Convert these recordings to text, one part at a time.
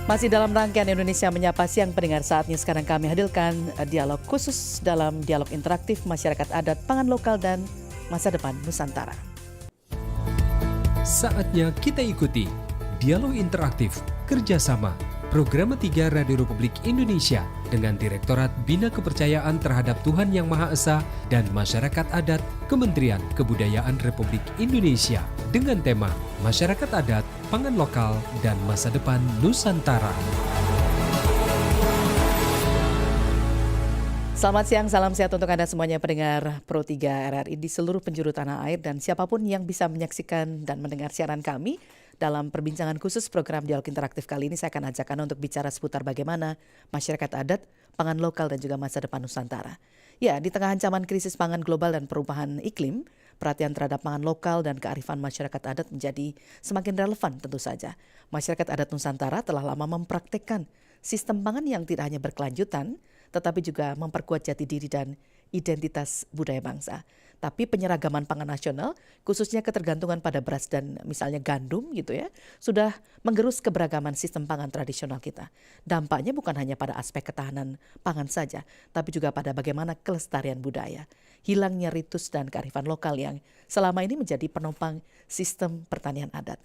Masih dalam rangkaian Indonesia Menyapa Siang pendengar, saatnya sekarang kami hadirkan dialog khusus dalam dialog interaktif masyarakat adat, pangan lokal dan masa depan Nusantara. Saatnya kita ikuti dialog interaktif kerjasama Program 3 Radio Republik Indonesia dengan Direktorat Bina Kepercayaan Terhadap Tuhan Yang Maha Esa dan Masyarakat Adat Kementerian Kebudayaan Republik Indonesia dengan tema Masyarakat Adat, Pangan Lokal, dan Masa Depan Nusantara. Selamat siang, salam sehat untuk Anda semuanya pendengar Pro 3 RRI di seluruh penjuru tanah air dan siapapun yang bisa menyaksikan dan mendengar siaran kami. Dalam perbincangan khusus program Dialog Interaktif kali ini saya akan ajak Anda untuk bicara seputar bagaimana masyarakat adat, pangan lokal dan juga masa depan Nusantara. Ya, di tengah ancaman krisis pangan global dan perubahan iklim, perhatian terhadap pangan lokal dan kearifan masyarakat adat menjadi semakin relevan tentu saja. Masyarakat adat Nusantara telah lama mempraktekkan sistem pangan yang tidak hanya berkelanjutan, tetapi juga memperkuat jati diri dan identitas budaya bangsa. Tapi penyeragaman pangan nasional, khususnya ketergantungan pada beras dan misalnya gandum gitu ya, sudah menggerus keberagaman sistem pangan tradisional kita. Dampaknya bukan hanya pada aspek ketahanan pangan saja, tapi juga pada bagaimana kelestarian budaya. Hilangnya ritus dan kearifan lokal yang selama ini menjadi penopang sistem pertanian adat.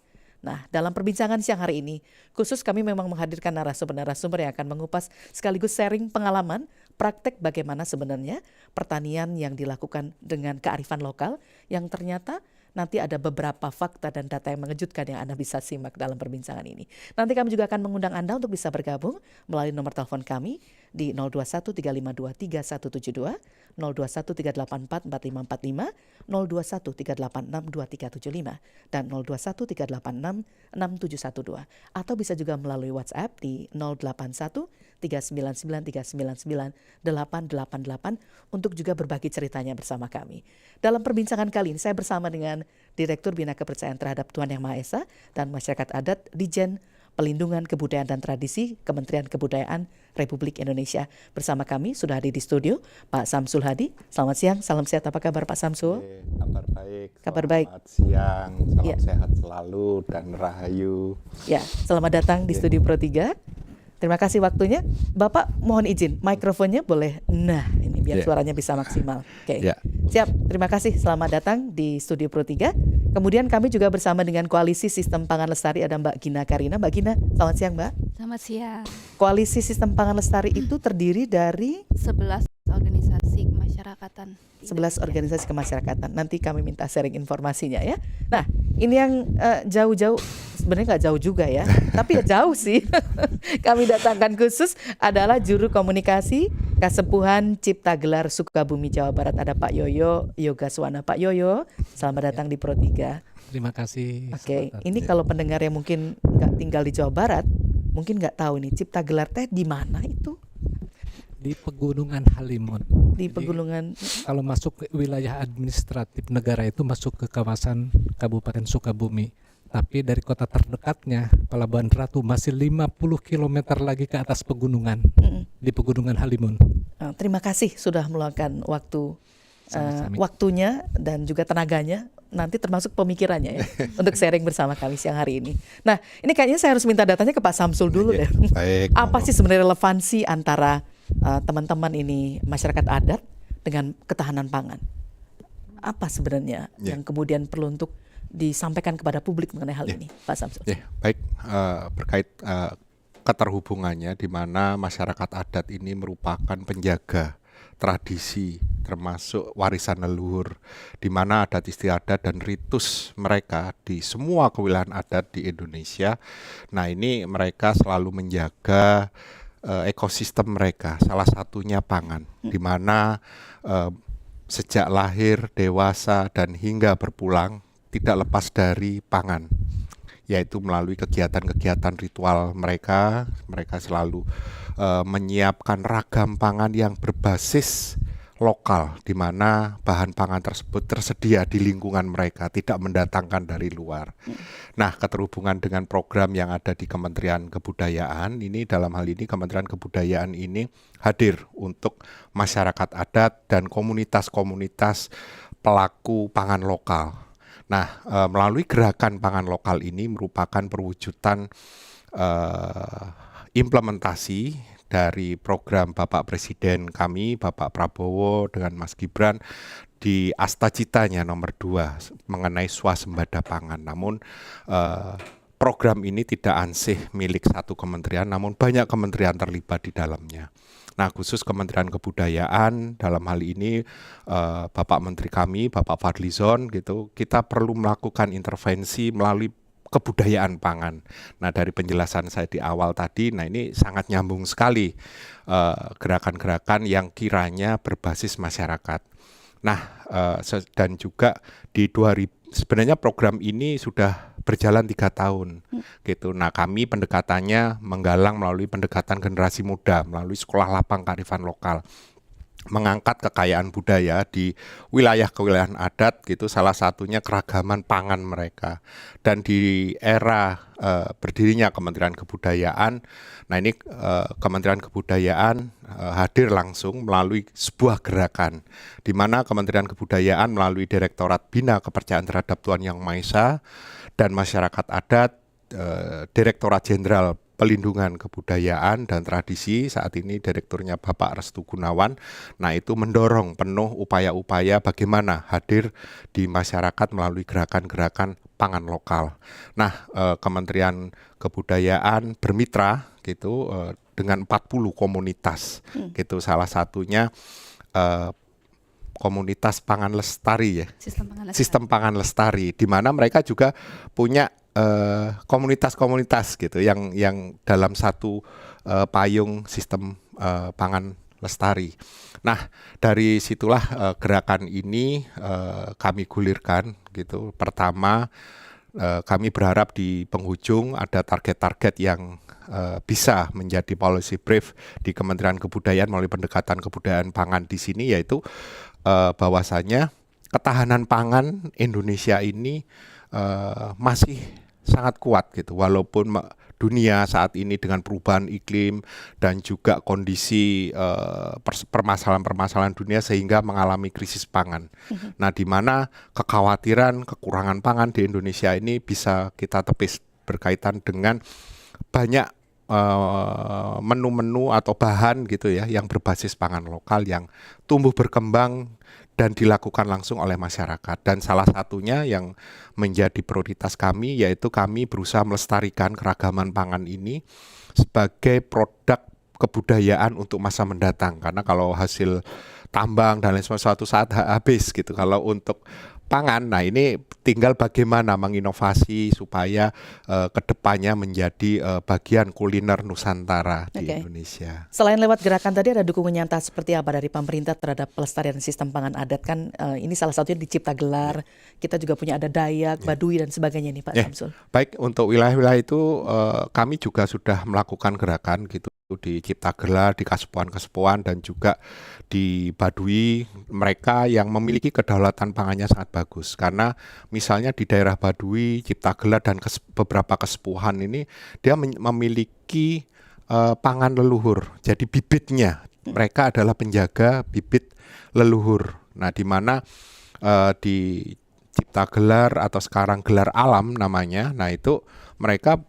Nah, dalam perbincangan siang hari ini, khusus kami memang menghadirkan narasumber-narasumber yang akan mengupas sekaligus sharing pengalaman praktek bagaimana sebenarnya pertanian yang dilakukan dengan kearifan lokal yang ternyata nanti ada beberapa fakta dan data yang mengejutkan yang Anda bisa simak dalam perbincangan ini. Nanti kami juga akan mengundang Anda untuk bisa bergabung melalui nomor telepon kami di 0213523172, 0213844545, 0213862375, dan 0213866712. Atau bisa juga melalui WhatsApp di 081399399888 untuk juga berbagi ceritanya bersama kami. Dalam perbincangan kali ini saya bersama dengan Direktur Bina Kepercayaan Terhadap Tuhan Yang Maha Esa dan Masyarakat Adat Dijen Pelindungan Kebudayaan dan Tradisi Kementerian Kebudayaan Republik Indonesia. Bersama kami sudah hadir di studio Pak Samsul Hadi. Selamat siang, salam sehat. Apa kabar Pak Samsul? Kabar baik. Kabar baik. Selamat siang, salam sehat selalu dan rahayu. Ya, selamat datang di Studio Pro 3. Terima kasih waktunya. Bapak mohon izin, mikrofonnya boleh. Nah, ini biar suaranya bisa maksimal. Oke. Siap, terima kasih. Selamat datang di Studio Pro 3. Kemudian kami juga bersama dengan Koalisi Sistem Pangan Lestari ada Mbak Gina Karina. Mbak Gina, selamat siang Mbak. Selamat siang. Koalisi Sistem Pangan Lestari itu terdiri dari 11 organisasi kemasyarakatan. 11 organisasi kemasyarakatan. Nanti kami minta sharing informasinya ya. Nah, ini yang jauh-jauh, sebenarnya nggak jauh juga ya, tapi ya jauh sih. Kami datangkan khusus adalah Juru Komunikasi Kasepuhan Cipta Gelar Sukabumi Jawa Barat. Ada Pak Yoyo Yogaswana. Pak Yoyo, selamat datang di Pro 3. Terima kasih. Oke, ini kalau pendengar yang mungkin nggak tinggal di Jawa Barat, mungkin nggak tahu nih Cipta Gelar teh di mana itu? Di Pegunungan Halimun. Di Pegunungan. Kalau masuk ke wilayah administratif negara itu masuk ke kawasan Kabupaten Sukabumi. Tapi dari kota terdekatnya, Pelabuhan Ratu, masih 50 km lagi ke atas pegunungan. Di Pegunungan Halimun. Terima kasih sudah meluangkan waktunya dan juga tenaganya, nanti termasuk pemikirannya ya, untuk sharing bersama kami siang hari ini. Nah, ini kayaknya saya harus minta datanya ke Pak Samsul dulu deh. Baik. Apa sih sebenarnya relevansi antara teman-teman ini masyarakat adat dengan ketahanan pangan? Apa sebenarnya yang kemudian perlu untuk disampaikan kepada publik mengenai hal ini, Pak Samsul? Baik, berkait keterhubungannya di mana masyarakat adat ini merupakan penjaga tradisi termasuk warisan leluhur di mana adat istiadat dan ritus mereka di semua kewilayahan adat di Indonesia. Nah, ini mereka selalu menjaga ekosistem mereka, salah satunya pangan, di mana sejak lahir, dewasa, dan hingga berpulang tidak lepas dari pangan, yaitu melalui kegiatan-kegiatan ritual mereka selalu menyiapkan ragam pangan yang berbasis lokal, di mana bahan pangan tersebut tersedia di lingkungan mereka, tidak mendatangkan dari luar. Nah, keterhubungan dengan program yang ada di Kementerian Kebudayaan ini, dalam hal ini Kementerian Kebudayaan ini hadir untuk masyarakat adat dan komunitas-komunitas pelaku pangan lokal. Nah, melalui gerakan pangan lokal ini merupakan perwujudan implementasi dari program Bapak Presiden kami, Bapak Prabowo dengan Mas Gibran di Astacitanya nomor 2 mengenai swasembada pangan. Namun program ini tidak ansih milik satu kementerian, namun banyak kementerian terlibat di dalamnya. Nah, khusus Kementerian Kebudayaan dalam hal ini Bapak Menteri kami, Bapak Fadlizon gitu, kita perlu melakukan intervensi melalui kebudayaan pangan. Nah, dari penjelasan saya di awal tadi, nah ini sangat nyambung sekali gerakan-gerakan yang kiranya berbasis masyarakat. Nah, dan juga di 2000 sebenarnya program ini sudah berjalan 3 tahun gitu. Nah, kami pendekatannya menggalang melalui pendekatan generasi muda, melalui sekolah lapang kearifan lokal, mengangkat kekayaan budaya di wilayah kewilayahan adat gitu, salah satunya keragaman pangan mereka. Dan di era berdirinya Kementerian Kebudayaan, nah ini Kementerian Kebudayaan hadir langsung melalui sebuah gerakan di mana Kementerian Kebudayaan melalui Direktorat Bina Kepercayaan Terhadap Tuhan Yang Maha Esa dan Masyarakat Adat, Direktorat Jenderal Pelindungan Kebudayaan dan Tradisi, saat ini direkturnya Bapak Restu Gunawan. Nah, itu mendorong penuh upaya-upaya bagaimana hadir di masyarakat melalui gerakan-gerakan pangan lokal. Nah, Kementerian Kebudayaan bermitra gitu dengan 40 komunitas gitu, salah satunya komunitas pangan lestari ya. Sistem pangan lestari, di mana mereka juga punya komunitas-komunitas gitu yang dalam satu payung sistem pangan lestari. Nah, dari situlah gerakan ini kami gulirkan gitu. Pertama, kami berharap di penghujung ada target-target yang bisa menjadi policy brief di Kementerian Kebudayaan melalui pendekatan kebudayaan pangan di sini, yaitu bahwasanya ketahanan pangan Indonesia ini masih sangat kuat gitu, walaupun dunia saat ini dengan perubahan iklim dan juga kondisi permasalahan-permasalahan dunia sehingga mengalami krisis pangan. Nah, di mana kekhawatiran kekurangan pangan di Indonesia ini bisa kita tepis berkaitan dengan banyak menu-menu atau bahan gitu ya yang berbasis pangan lokal yang tumbuh berkembang dan dilakukan langsung oleh masyarakat. Dan salah satunya yang menjadi prioritas kami yaitu kami berusaha melestarikan keragaman pangan ini sebagai produk kebudayaan untuk masa mendatang. Karena kalau hasil tambang dan lain sebagainya suatu saat habis gitu. Kalau untuk pangan, nah ini tinggal bagaimana menginovasi supaya kedepannya menjadi bagian kuliner Nusantara di Indonesia. Selain lewat gerakan tadi, ada dukungan nyata seperti apa dari pemerintah terhadap pelestarian sistem pangan adat? Kan ini salah satunya di Cipta Gelar, kita juga punya ada Dayak, Baduy dan sebagainya nih Pak Samsul. Baik, untuk wilayah-wilayah itu kami juga sudah melakukan gerakan gitu di Cipta Gelar, di Kasepuan-Kasepuan dan juga di Baduy. Mereka yang memiliki kedaulatan pangannya sangat bagus karena misalnya di daerah Baduy, Cipta Gelar dan beberapa kesepuhan ini dia memiliki pangan leluhur. Jadi bibitnya mereka adalah penjaga bibit leluhur. Nah, di mana di Cipta Gelar atau sekarang Gelar Alam namanya, nah itu mereka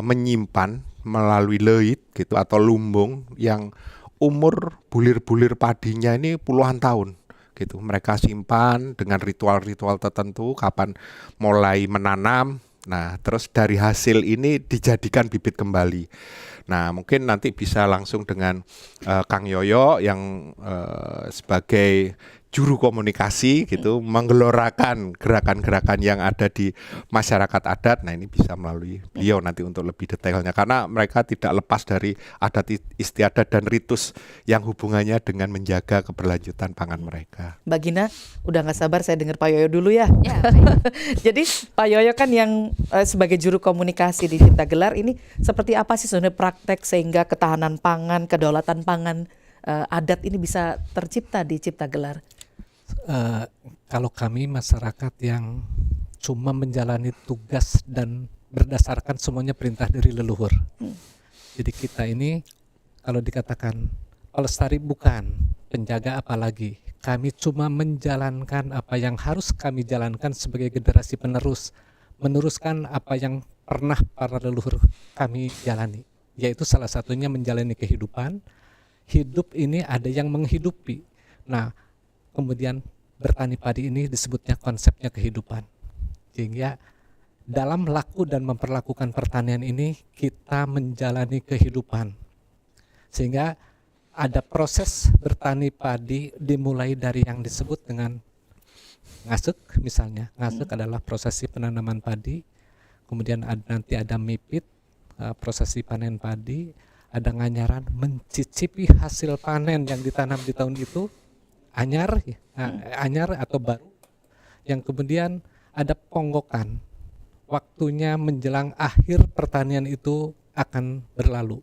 menyimpan melalui leit gitu atau lumbung yang umur bulir-bulir padinya ini puluhan tahun gitu. Mereka simpan dengan ritual-ritual tertentu kapan mulai menanam. Nah, terus dari hasil ini dijadikan bibit kembali. Nah, mungkin nanti bisa langsung dengan Kang Yoyo yang sebagai juru komunikasi gitu menggelorakan gerakan-gerakan yang ada di masyarakat adat. Nah, ini bisa melalui beliau nanti untuk lebih detailnya karena mereka tidak lepas dari adat istiadat dan ritus yang hubungannya dengan menjaga keberlanjutan pangan mereka. Mbak Gina, udah nggak sabar saya dengar Pak Yoyo dulu ya. Jadi Pak Yoyo kan yang sebagai juru komunikasi di Cipta Gelar ini seperti apa sih sebenarnya praktek sehingga ketahanan pangan, kedaulatan pangan adat ini bisa tercipta di Cipta Gelar? Kalau kami masyarakat yang cuma menjalani tugas dan berdasarkan semuanya perintah dari leluhur. Jadi kita ini kalau dikatakan pelestari bukan, penjaga apalagi. Kami cuma menjalankan apa yang harus kami jalankan sebagai generasi penerus, meneruskan apa yang pernah para leluhur kami jalani. yaitu salah satunya menjalani kehidupan. Hidup ini ada yang menghidupi. Nah, kemudian bertani padi ini disebutnya konsepnya kehidupan. Sehingga dalam laku dan memperlakukan pertanian ini kita menjalani kehidupan. Sehingga ada proses bertani padi dimulai dari yang disebut dengan ngasek misalnya. Ngasek adalah prosesi penanaman padi. Kemudian nanti ada mipit, prosesi panen padi. Ada nganyaran, mencicipi hasil panen yang ditanam di tahun itu. Anyar atau baru. Yang kemudian ada ponggokan. Waktunya menjelang akhir pertanian itu akan berlalu.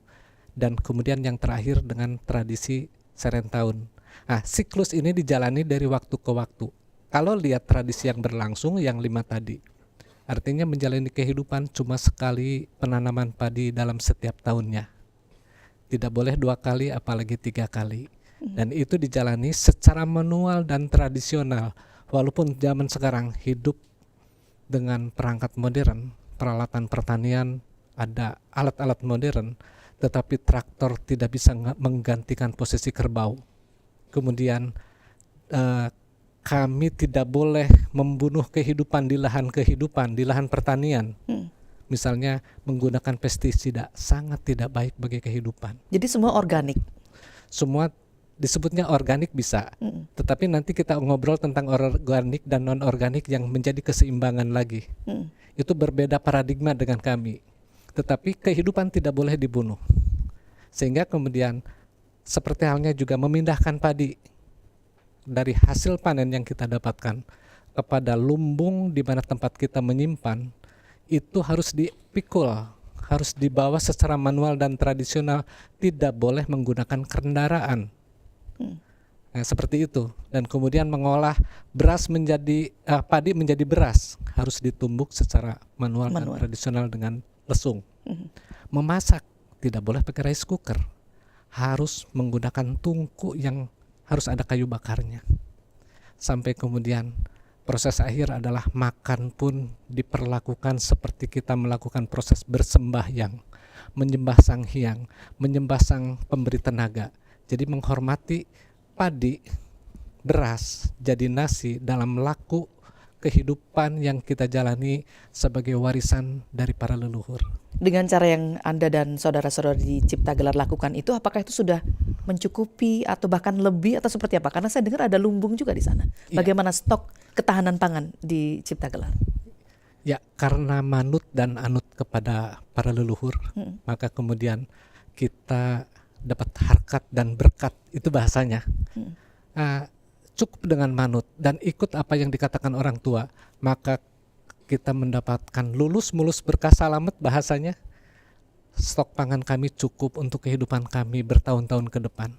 Dan kemudian yang terakhir dengan tradisi serentahun. Nah, siklus ini dijalani dari waktu ke waktu. Kalau lihat tradisi yang berlangsung, yang 5 tadi, artinya menjalani kehidupan cuma sekali penanaman padi dalam setiap tahunnya. Tidak boleh 2 kali, apalagi 3 kali. Dan itu dijalani secara manual dan tradisional. Walaupun zaman sekarang hidup dengan perangkat modern, peralatan pertanian, ada alat-alat modern, tetapi traktor tidak bisa menggantikan posisi kerbau. Kemudian kami tidak boleh membunuh kehidupan di lahan pertanian. Misalnya menggunakan pestisida sangat tidak baik bagi kehidupan. Jadi semua organik. Semua disebutnya organik bisa, tetapi nanti kita ngobrol tentang organik dan non-organik yang menjadi keseimbangan lagi. Itu berbeda paradigma dengan kami. Tetapi kehidupan tidak boleh dibunuh. Sehingga kemudian seperti halnya juga memindahkan padi dari hasil panen yang kita dapatkan kepada lumbung di mana tempat kita menyimpan, itu harus dipikul, harus dibawa secara manual dan tradisional, tidak boleh menggunakan kendaraan. Nah, seperti itu. Dan kemudian mengolah beras menjadi padi menjadi beras, harus ditumbuk secara manual. Dan tradisional dengan lesung. Memasak tidak boleh pakai rice cooker, harus menggunakan tungku yang harus ada kayu bakarnya. Sampai kemudian proses akhir adalah makan pun diperlakukan seperti kita melakukan proses bersembahyang, menyembah sang hyang, menyembah sang pemberi tenaga. Jadi menghormati padi, beras, jadi nasi dalam laku kehidupan yang kita jalani sebagai warisan dari para leluhur. Dengan cara yang Anda dan saudara-saudara di Cipta Gelar lakukan itu, apakah itu sudah mencukupi atau bahkan lebih atau seperti apa? Karena saya dengar ada lumbung juga di sana. Bagaimana stok ketahanan pangan di Cipta Gelar? Ya, karena manut dan anut kepada para leluhur, maka kemudian kita dapat harkat dan berkat, itu bahasanya. Cukup dengan manut dan ikut apa yang dikatakan orang tua, maka kita mendapatkan lulus mulus berkah salamet bahasanya. Stok pangan kami cukup untuk kehidupan kami bertahun-tahun ke depan.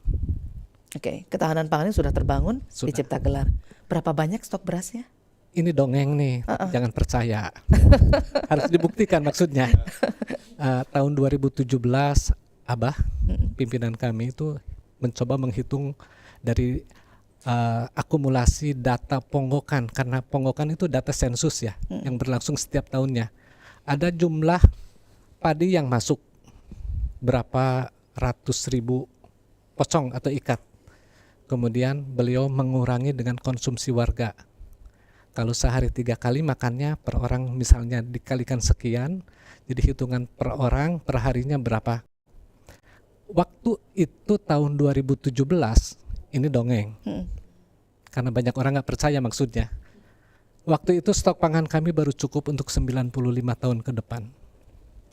Oke, ketahanan pangannya sudah terbangun di Cipta Gelar. Berapa banyak stok berasnya? Ini dongeng nih, jangan percaya. Harus dibuktikan maksudnya. Tahun 2017 Abah, pimpinan kami itu mencoba menghitung dari akumulasi data ponggokan, karena ponggokan itu data sensus ya, yang berlangsung setiap tahunnya. Ada jumlah padi yang masuk berapa ratus ribu pocong atau ikat. Kemudian beliau mengurangi dengan konsumsi warga. Kalau sehari 3 kali makannya per orang misalnya dikalikan sekian, jadi hitungan per orang per harinya berapa. Waktu itu tahun 2017, ini dongeng. Karena banyak orang gak percaya maksudnya. Waktu itu stok pangan kami baru cukup untuk 95 tahun ke depan.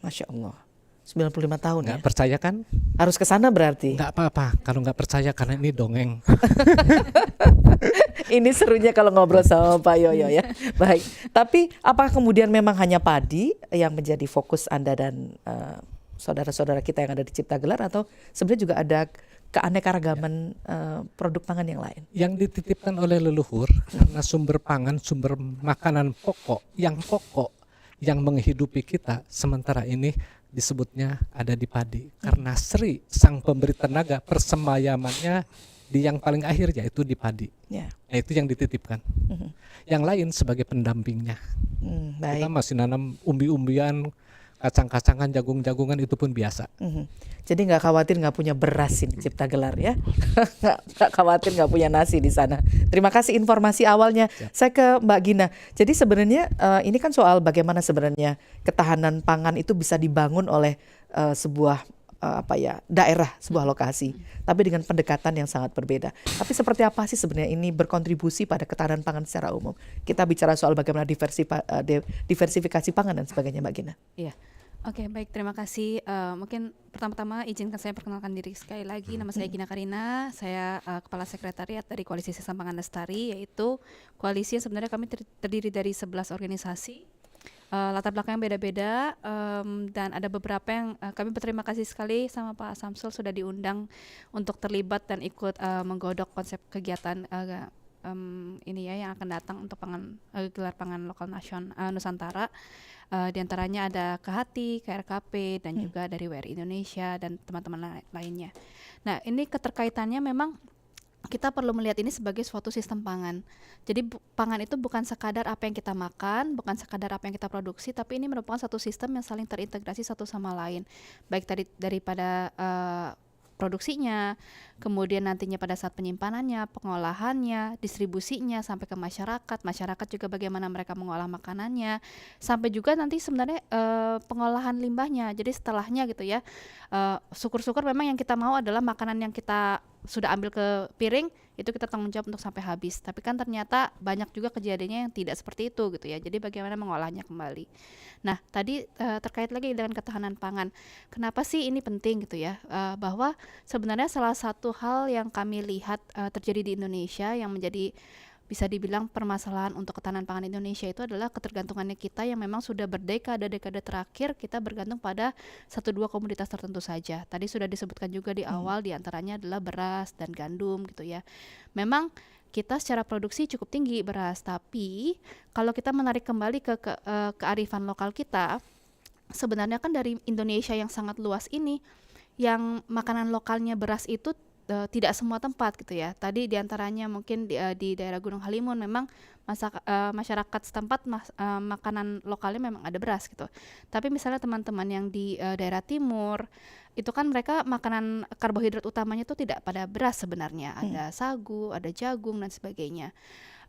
Masya Allah, 95 tahun Gak ya? percaya kan? Harus ke sana berarti? Gak apa-apa kalau gak percaya karena ini dongeng. Ini serunya kalau ngobrol sama Pak Yoyo ya. Baik, tapi apakah kemudian memang hanya padi yang menjadi fokus Anda dan saudara-saudara kita yang ada di Cipta Gelar, atau sebenarnya juga ada keanekaragaman produk pangan yang lain? Yang dititipkan oleh leluhur karena sumber pangan, sumber makanan pokok yang menghidupi kita sementara ini disebutnya ada di padi. Karena Sri sang pemberi tenaga persemayamannya di yang paling akhir, yaitu di padi. Nah, itu yang dititipkan. Yang lain sebagai pendampingnya. Baik. Kita masih nanam umbi-umbian, kacang-kacangan, jagung-jagungan itu pun biasa. Jadi nggak khawatir nggak punya beras ini Cipta Gelar ya, nggak khawatir nggak punya nasi di sana. Terima kasih informasi awalnya. Saya ke Mbak Gina. Jadi sebenarnya ini kan soal bagaimana sebenarnya ketahanan pangan itu bisa dibangun oleh sebuah daerah, sebuah lokasi, tapi dengan pendekatan yang sangat berbeda. Tapi seperti apa sih sebenarnya ini berkontribusi pada ketahanan pangan secara umum? Kita bicara soal bagaimana diversifikasi pangan dan sebagainya, Mbak Gina. Iya. Oke, baik, terima kasih. Mungkin pertama-tama izinkan saya perkenalkan diri sekali lagi. Nama saya Gina Karina, saya Kepala Sekretariat dari Koalisi Sistem Pangan Lestari, yaitu koalisi yang sebenarnya kami terdiri dari 11 organisasi. Latar belakangnya beda-beda, dan ada beberapa yang kami berterima kasih sekali sama Pak Samsul sudah diundang untuk terlibat dan ikut menggodok konsep kegiatan ini ya yang akan datang untuk gelar pangan lokal Nusantara. Di antaranya ada KHATI, KRKP, dan juga dari WRI Indonesia dan teman-teman lainnya. Nah, ini keterkaitannya memang kita perlu melihat ini sebagai suatu sistem pangan. Jadi pangan itu bukan sekadar apa yang kita makan, bukan sekadar apa yang kita produksi, tapi ini merupakan satu sistem yang saling terintegrasi satu sama lain. Baik daripada produksinya, kemudian nantinya pada saat penyimpanannya, pengolahannya, distribusinya sampai ke masyarakat juga bagaimana mereka mengolah makanannya, sampai juga nanti sebenarnya pengolahan limbahnya. Jadi setelahnya gitu ya, syukur-syukur memang yang kita mau adalah makanan yang kita sudah ambil ke piring itu kita tanggung jawab untuk sampai habis. Tapi kan ternyata banyak juga kejadiannya yang tidak seperti itu gitu ya. Jadi bagaimana mengolahnya kembali. Nah, tadi terkait lagi dengan ketahanan pangan. Kenapa sih ini penting gitu ya? Bahwa sebenarnya salah satu hal yang kami lihat terjadi di Indonesia yang menjadi bisa dibilang permasalahan untuk ketahanan pangan Indonesia itu adalah ketergantungannya kita yang memang sudah berdekade-dekade terakhir kita bergantung pada 1-2 komoditas tertentu saja. Tadi sudah disebutkan juga di awal, diantaranya adalah beras dan gandum gitu ya. Memang kita secara produksi cukup tinggi beras, tapi kalau kita menarik kembali ke kearifan lokal kita, sebenarnya kan dari Indonesia yang sangat luas ini, yang makanan lokalnya beras itu tidak semua tempat gitu ya. Tadi diantaranya mungkin di daerah Gunung Halimun memang masyarakat setempat makanan lokalnya memang ada beras gitu. Tapi misalnya teman-teman yang di daerah timur itu kan mereka makanan karbohidrat utamanya itu tidak pada beras sebenarnya. Ada sagu, ada jagung dan sebagainya.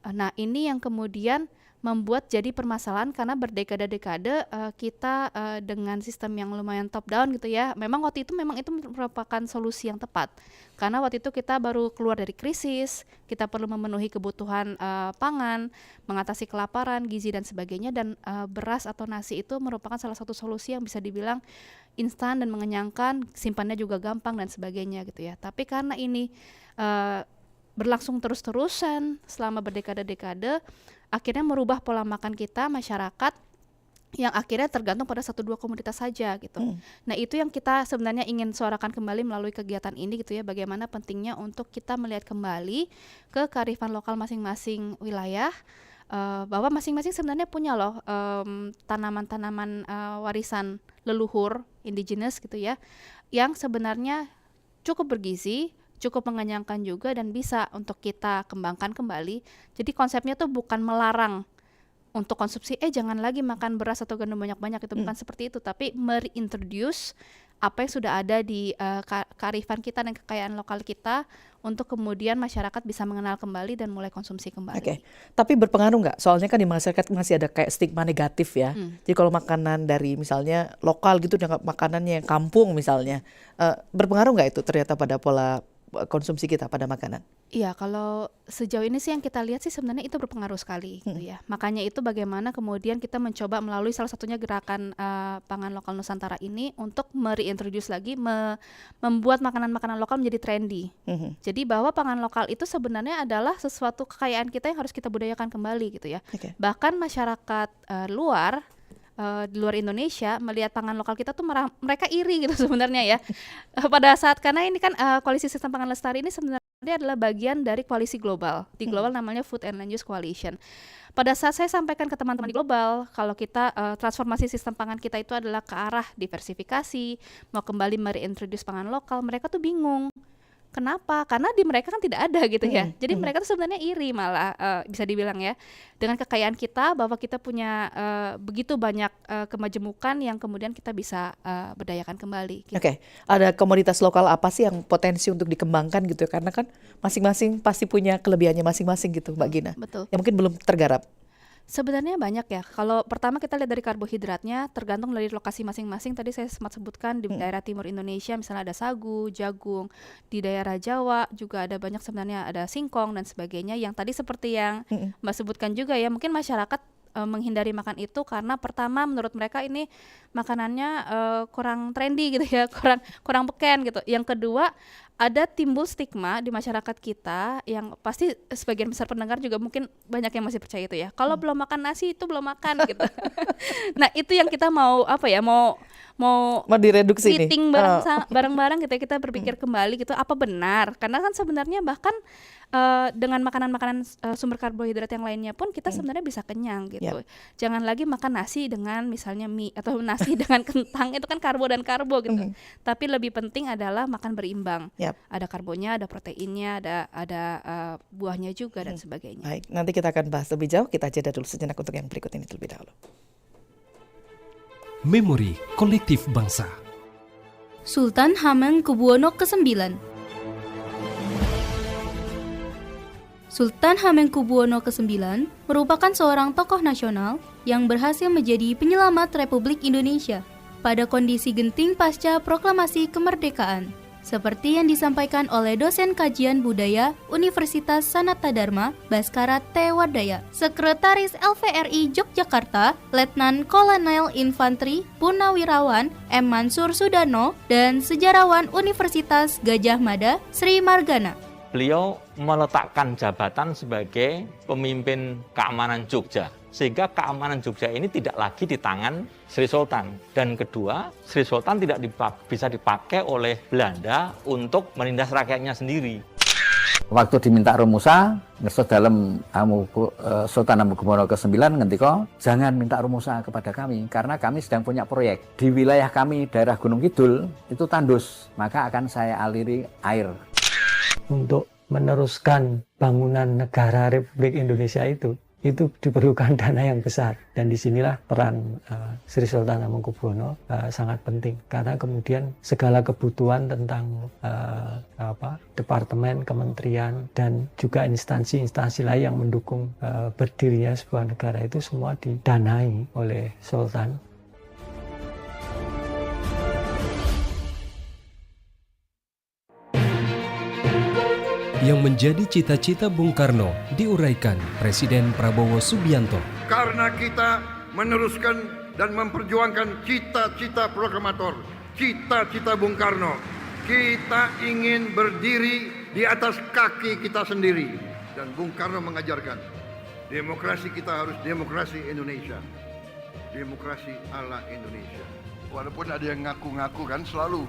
Nah, ini yang kemudian membuat jadi permasalahan karena berdekade-dekade kita dengan sistem yang lumayan top down gitu ya. Memang waktu itu merupakan solusi yang tepat. Karena waktu itu kita baru keluar dari krisis, kita perlu memenuhi kebutuhan pangan, mengatasi kelaparan, gizi dan sebagainya, dan beras atau nasi itu merupakan salah satu solusi yang bisa dibilang instan dan mengenyangkan, simpannya juga gampang dan sebagainya gitu ya. Tapi karena ini berlangsung terus-terusan selama berdekade-dekade, akhirnya merubah pola makan kita masyarakat yang akhirnya tergantung pada 1-2 komoditas saja gitu. Nah, itu yang kita sebenarnya ingin suarakan kembali melalui kegiatan ini gitu ya, bagaimana pentingnya untuk kita melihat kembali ke kearifan lokal masing-masing wilayah, bahwa masing-masing sebenarnya punya loh tanaman-tanaman warisan leluhur indigenous gitu ya, yang sebenarnya cukup bergizi, cukup mengenyangkan juga dan bisa untuk kita kembangkan kembali. Jadi konsepnya tuh bukan melarang untuk konsumsi, jangan lagi makan beras atau gandum banyak-banyak, itu bukan seperti itu, tapi merintroduce apa yang sudah ada di kearifan kita dan kekayaan lokal kita untuk kemudian masyarakat bisa mengenal kembali dan mulai konsumsi kembali. Oke. Tapi berpengaruh nggak? Soalnya kan di masyarakat masih ada kayak stigma negatif ya. Jadi kalau makanan dari misalnya lokal gitu, dianggap makanannya yang kampung misalnya, berpengaruh nggak itu ternyata pada pola konsumsi kita pada makanan? Iya, kalau sejauh ini sih yang kita lihat sih sebenarnya itu berpengaruh sekali gitu ya. Makanya itu bagaimana kemudian kita mencoba melalui salah satunya gerakan pangan lokal Nusantara ini untuk mereintroduce lagi, membuat makanan-makanan lokal menjadi trendy. Jadi bahwa pangan lokal itu sebenarnya adalah sesuatu kekayaan kita yang harus kita budayakan kembali gitu ya. Bahkan masyarakat di luar Indonesia melihat pangan lokal kita tuh mereka iri gitu sebenarnya ya. Pada saat, karena ini kan Koalisi Sistem Pangan Lestari ini sebenarnya adalah bagian dari koalisi global. Di global namanya Food and Land Use Coalition. Pada saat saya sampaikan ke teman-teman di global, kalau kita transformasi sistem pangan kita itu adalah ke arah diversifikasi, mau kembali mereintroduce pangan lokal, mereka tuh bingung. Kenapa? Karena di mereka kan tidak ada gitu ya. Jadi mereka tuh sebenarnya iri malah bisa dibilang ya, dengan kekayaan kita bahwa kita punya begitu banyak kemajemukan yang kemudian kita bisa berdayakan kembali. Gitu. Oke, ada komoditas lokal apa sih yang potensi untuk dikembangkan gitu ya? Karena kan masing-masing pasti punya kelebihannya masing-masing gitu, Mbak Gina. Betul. Yang mungkin belum tergarap. Sebenarnya banyak ya. Kalau pertama kita lihat dari karbohidratnya, tergantung dari lokasi masing-masing. Tadi saya sempat sebutkan di daerah timur Indonesia, misalnya ada sagu, jagung. Di daerah Jawa juga ada banyak sebenarnya, ada singkong dan sebagainya. Yang tadi seperti yang Mbak sebutkan juga ya, mungkin masyarakat menghindari makan itu karena pertama menurut mereka ini makanannya kurang trendy gitu ya, kurang beken gitu. Yang kedua, ada timbul stigma di masyarakat kita yang pasti sebagian besar pendengar juga mungkin banyak yang masih percaya itu ya. Kalau belum makan nasi itu belum makan gitu. Nah, itu yang kita mau direduksi nih. meeting bareng-bareng gitu ya, kita berpikir kembali gitu apa benar. Karena kan sebenarnya bahkan dengan makanan-makanan sumber karbohidrat yang lainnya pun kita sebenarnya bisa kenyang gitu. Jangan lagi makan nasi dengan misalnya mie atau nasi dengan kentang, itu kan karbo dan karbo gitu. Tapi lebih penting adalah makan berimbang. Ada karbonya, ada proteinnya, ada buahnya juga dan sebagainya. Baik, nanti kita akan bahas lebih jauh. Kita jeda dulu sejenak untuk yang berikut ini terlebih dahulu. Memori Kolektif Bangsa. Sultan Hamengkubuwono ke-9. Sultan Hamengkubuwono ke-9 merupakan seorang tokoh nasional yang berhasil menjadi penyelamat Republik Indonesia pada kondisi genting pasca proklamasi kemerdekaan. Seperti yang disampaikan oleh dosen kajian budaya Universitas Sanata Dharma, Baskara T. Wardaya, Sekretaris LVRI Yogyakarta, Letnan Kolonel Infanteri Purnawirawan M. Mansur Sudarno, dan sejarawan Universitas Gajah Mada, Sri Margana. Beliau meletakkan jabatan sebagai pemimpin keamanan Jogja, sehingga keamanan Jogja ini tidak lagi di tangan Sri Sultan. Dan kedua, Sri Sultan tidak bisa dipakai oleh Belanda untuk menindas rakyatnya sendiri. Waktu diminta rumusa, ngerso dalam Sultan Hamengkubuwono ke-9 ngendika, jangan minta rumusa kepada kami karena kami sedang punya proyek di wilayah kami daerah Gunung Kidul itu tandus, maka akan saya aliri air. Untuk meneruskan bangunan negara Republik Indonesia itu diperlukan dana yang besar, dan disinilah peran Sri Sultan Hamengkubuwono sangat penting karena kemudian segala kebutuhan tentang departemen, kementerian dan juga instansi-instansi lain yang mendukung berdirinya sebuah negara itu semua didanai oleh Sultan. Yang menjadi cita-cita Bung Karno diuraikan Presiden Prabowo Subianto. Karena kita meneruskan dan memperjuangkan cita-cita proklamator, cita-cita Bung Karno. Kita ingin berdiri di atas kaki kita sendiri. Dan Bung Karno mengajarkan, demokrasi kita harus demokrasi Indonesia. Demokrasi ala Indonesia. Walaupun ada yang ngaku-ngaku kan selalu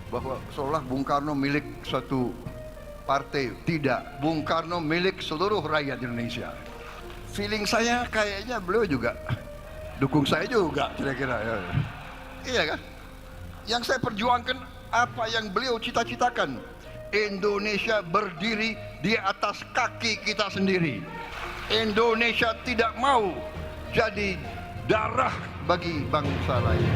bahwa seolah Bung Karno milik suatu partai. Tidak, Bung Karno milik seluruh rakyat Indonesia. Feeling saya kayaknya beliau juga dukung saya juga kira-kira. Iya kan? Yang saya perjuangkan apa yang beliau cita-citakan. Indonesia berdiri di atas kaki kita sendiri. Indonesia tidak mau jadi darah bagi bangsa lain.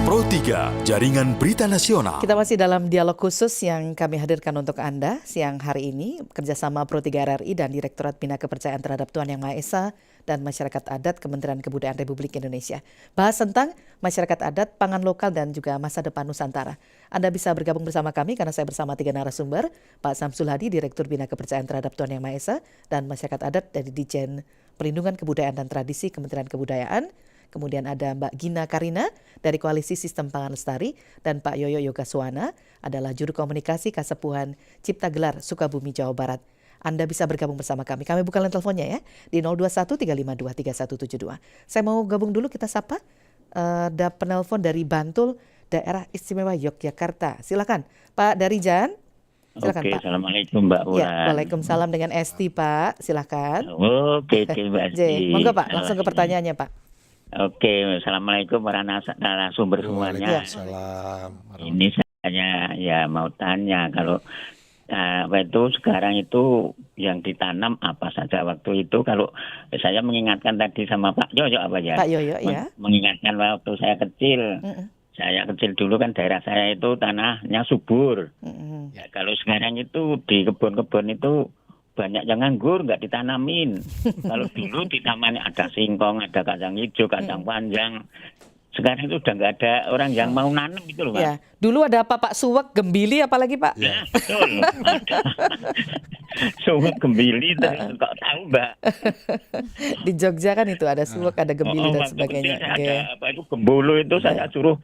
Pro 3, Jaringan Berita Nasional. Kita masih dalam dialog khusus yang kami hadirkan untuk Anda siang hari ini, kerjasama Pro 3 RRI dan Direktorat Bina Kepercayaan Terhadap Tuhan Yang Maha Esa dan Masyarakat Adat Kementerian Kebudayaan Republik Indonesia. Bahas tentang masyarakat adat, pangan lokal dan juga masa depan Nusantara. Anda bisa bergabung bersama kami karena saya bersama 3 narasumber, Pak Samsul Hadi, Direktur Bina Kepercayaan Terhadap Tuhan Yang Maha Esa dan Masyarakat Adat dari Ditjen Perlindungan Kebudayaan dan Tradisi Kementerian Kebudayaan. Kemudian ada Mbak Gina Karina dari Koalisi Sistem Pangan Lestari dan Pak Yoyo Yogaswana adalah Juru Komunikasi Kasepuhan Cipta Gelar Sukabumi, Jawa Barat. Anda bisa bergabung bersama kami. Kami buka line teleponnya ya di 021-352-3172. Saya mau gabung dulu, kita sapa. Ada penelpon dari Bantul, Daerah Istimewa Yogyakarta. Silakan Pak Darijan. Silakan Oke, Pak. Assalamualaikum Mbak Ya, Wulan. Waalaikumsalam dengan Esti Pak, silakan. Oke, Mbak J, Esti. monggo Pak, langsung ke pertanyaannya Pak. Oke, Assalamualaikum para narasumber semuanya. Waalaikumsalam. Ini saya ya mau tanya kalau apa itu sekarang itu yang ditanam apa saja waktu itu, kalau saya mengingatkan tadi sama Pak Yoyo apa ya? Pak Yoyo ya. Mengingatkan waktu saya kecil. Saya kecil dulu kan daerah saya itu tanahnya subur. Ya, kalau sekarang itu di kebun-kebun itu banyak yang nganggur, nggak ditanamin. Kalau dulu di tamannya ada singkong, ada kacang hijau, kacang panjang. Sekarang itu udah nggak ada orang yang mau nanam gitu loh Pak. Ya, dulu ada apa Pak? Suwek, gembili apalagi Pak? Ya, betul. Suwek, gembili, terus kok tahu Mbak? Di Jogja kan itu ada suwek, ada gembili dan waktu sebagainya. kecil Oke. ada apa itu gembolo itu saya suruh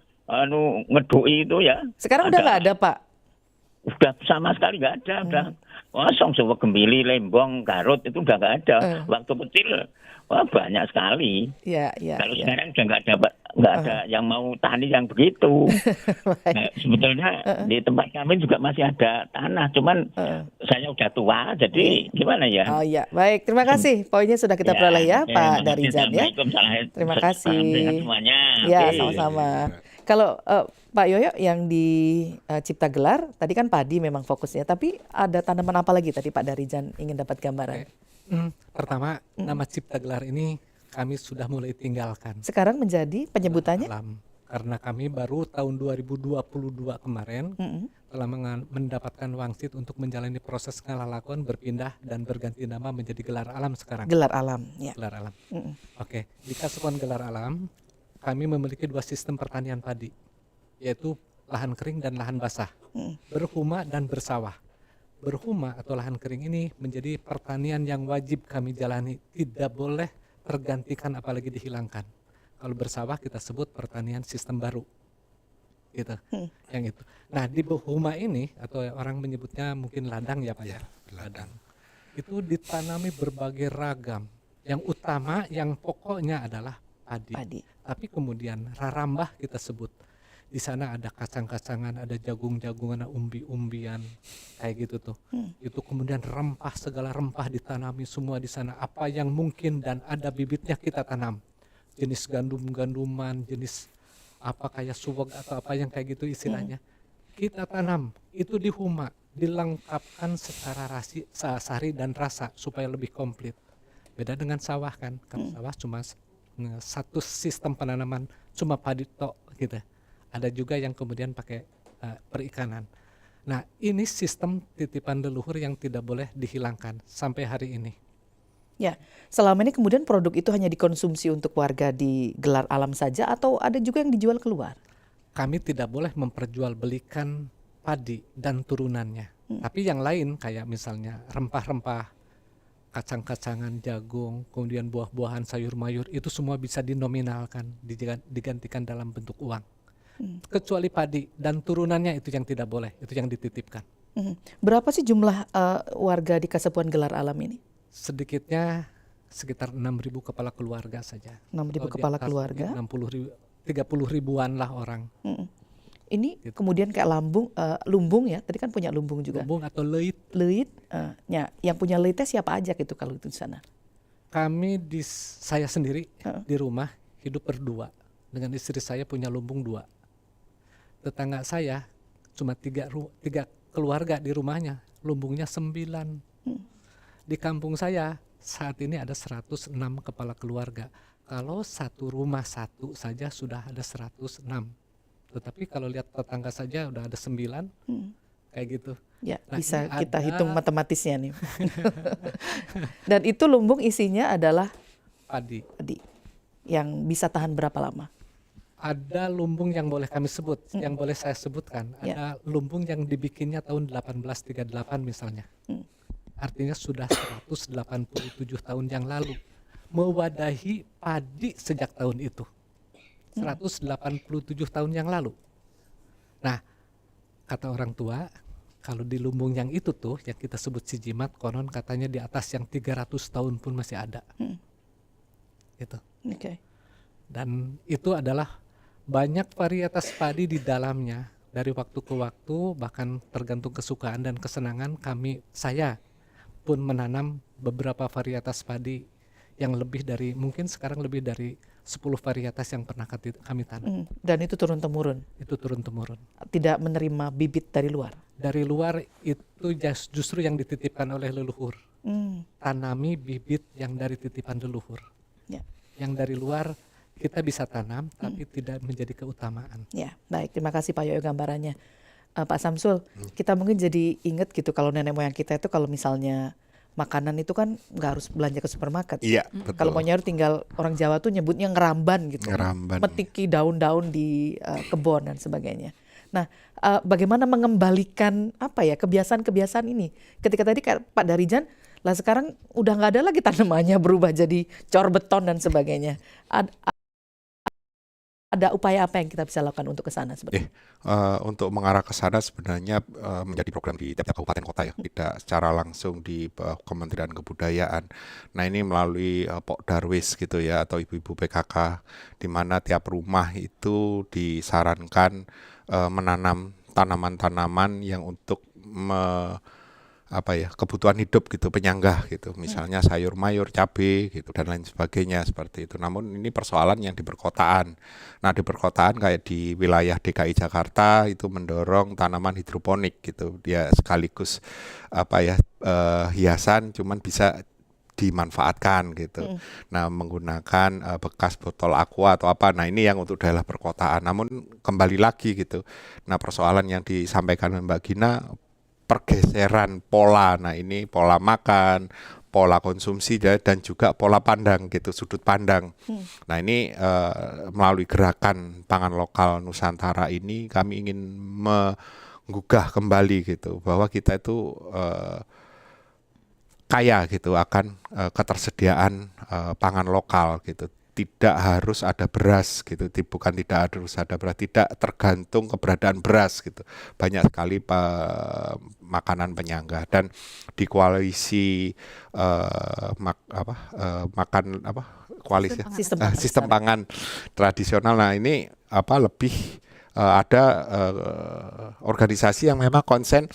ngedoi itu ya. Sekarang udah nggak ada Pak? Udah sama sekali nggak ada. Udah kosong, suwek, gembili, lembong, garut itu udah nggak ada. Waktu kecil wah banyak sekali. Ya, ya. Kalau ya. sekarang udah nggak ada yang mau tani yang begitu. Nah, sebetulnya di tempat kami juga masih ada tanah, cuman saya udah tua, jadi gimana ya? Oh iya, baik. Terima kasih. Poinnya sudah kita peroleh ya, Pak Darizan ya. Terima kasih. Semuanya. Ya, Oke. sama-sama. Kalau Pak Yoyo yang di Cipta Gelar, tadi kan padi memang fokusnya, tapi ada tanaman apa lagi tadi Pak Darizan ingin dapat gambaran? Pertama, nama Cipta Gelar ini kami sudah mulai tinggalkan. Sekarang menjadi penyebutannya? Alam. Karena kami baru tahun 2022 kemarin telah mendapatkan wangsit untuk menjalani proses ngalalakuan, berpindah dan berganti nama menjadi Gelar Alam sekarang. Gelar Alam, ya. Gelar Alam. Oke, di Kesatuan Gelar Alam kami memiliki 2 sistem pertanian padi, yaitu lahan kering dan lahan basah, berhuma dan bersawah. Berhuma atau lahan kering ini menjadi pertanian yang wajib kami jalani, tidak boleh tergantikan apalagi dihilangkan. Kalau bersawah kita sebut pertanian sistem baru, gitu, yang itu. Nah di berhuma ini atau orang menyebutnya mungkin ladang ya Pak ya, ladang. Itu ditanami berbagai ragam. Yang utama, yang pokoknya adalah padi. Tapi kemudian rarambah kita sebut. Di sana ada kacang-kacangan, ada jagung-jagungan, ada umbi-umbian, kayak gitu tuh. Itu kemudian rempah, segala rempah ditanami semua di sana. Apa yang mungkin dan ada bibitnya kita tanam. Jenis gandum-ganduman, jenis apa kayak suweg atau apa yang kayak gitu istilahnya. Kita tanam, itu di huma, dilengkapkan secara sari dan rasa supaya lebih komplit. Beda dengan sawah kan, kalau sawah cuma satu sistem penanaman, cuma padi tok gitu. Ada juga yang kemudian pakai perikanan. Nah ini sistem titipan leluhur yang tidak boleh dihilangkan sampai hari ini. Ya, selama ini kemudian produk itu hanya dikonsumsi untuk warga di Gelar Alam saja atau ada juga yang dijual keluar? Kami tidak boleh memperjualbelikan padi dan turunannya. Tapi yang lain kayak misalnya rempah-rempah, kacang-kacangan, jagung, kemudian buah-buahan, sayur-mayur itu semua bisa dinominalkan, digantikan dalam bentuk uang. Kecuali padi dan turunannya itu yang tidak boleh, itu yang dititipkan. Berapa sih jumlah warga di Kasepuan Gelar Alam ini? Sedikitnya sekitar 6.000 kepala keluarga saja. 6.000 kepala keluarga? 30 ribuan lah orang. Ini gitu. Kemudian kayak lumbung ya, tadi kan punya lumbung juga. Lumbung atau leit. Leit, ya, yang punya leitnya siapa aja gitu kalau itu di sana? Kami saya sendiri di rumah hidup berdua, dengan istri saya punya lumbung 2. Tetangga saya cuma 3 keluarga di rumahnya, lumbungnya 9. Di kampung saya saat ini ada 106 kepala keluarga. Kalau satu rumah satu saja sudah ada 106. Tetapi kalau lihat tetangga saja udah ada 9, kayak gitu. Ya, nah, bisa kita hitung matematisnya nih. Dan itu lumbung isinya adalah padi. Yang bisa tahan berapa lama? Ada lumbung yang boleh kami sebut, yang boleh saya sebutkan. Ada lumbung yang dibikinnya tahun 1838 misalnya. Artinya sudah 187 tahun yang lalu. Mewadahi padi sejak tahun itu. 187 tahun yang lalu. Nah, kata orang tua, kalau di lumbung yang itu tuh, yang kita sebut si jimat, konon katanya di atas yang 300 tahun pun masih ada. Gitu. Okay. Dan itu adalah banyak varietas padi di dalamnya. Dari waktu ke waktu, bahkan tergantung kesukaan dan kesenangan saya pun menanam beberapa varietas padi yang mungkin sekarang lebih dari 10 varietas yang pernah kami tanam. Dan itu turun-temurun? Itu turun-temurun. Tidak menerima bibit dari luar? Dari luar itu justru yang dititipkan oleh leluhur. Tanami bibit yang dari titipan leluhur. Ya. Yang dari luar kita bisa tanam, tapi tidak menjadi keutamaan. Ya, baik. Terima kasih Pak Yoyo gambarannya. Pak Samsul, kita mungkin jadi ingat gitu kalau nenek moyang kita itu kalau misalnya makanan itu kan nggak harus belanja ke supermarket. Iya, betul. Kalau mau nyari tinggal orang Jawa tuh nyebutnya ngeramban gitu. Ngeramban. Metiki daun-daun di kebun dan sebagainya. Nah, bagaimana mengembalikan kebiasaan-kebiasaan ini? Ketika tadi Pak Darijan, lah sekarang udah nggak ada lagi tanamannya, berubah jadi cor beton dan sebagainya. Ada upaya apa yang kita bisa lakukan untuk ke sana sebenarnya? Untuk mengarah ke sana sebenarnya menjadi program di tiap kabupaten kota ya, tidak secara langsung di Kementerian Kebudayaan. Nah ini melalui Pok Darwis gitu ya, atau ibu-ibu PKK, di mana tiap rumah itu disarankan menanam tanaman-tanaman yang untuk kebutuhan hidup gitu, penyanggah gitu, misalnya sayur mayur, cabai gitu dan lain sebagainya seperti itu. Namun ini persoalan yang di perkotaan. Nah di perkotaan kayak di wilayah DKI Jakarta itu mendorong tanaman hidroponik gitu, dia sekaligus hiasan cuman bisa dimanfaatkan gitu. Nah menggunakan bekas botol aqua atau apa. Nah ini yang untuk daerah perkotaan. Namun kembali lagi gitu. Nah persoalan yang disampaikan Mbak Gina, pergeseran pola. Nah ini pola makan, pola konsumsi dan juga pola pandang gitu, sudut pandang. Nah ini melalui gerakan pangan lokal Nusantara ini kami ingin menggugah kembali gitu bahwa kita itu kaya gitu akan ketersediaan pangan lokal gitu. Tidak harus ada beras gitu, bukan tidak harus ada beras, tidak tergantung keberadaan beras gitu. Banyak sekali makanan penyangga dan di koalisi sistem pangan tradisional. Nah ini lebih ada organisasi yang memang konsen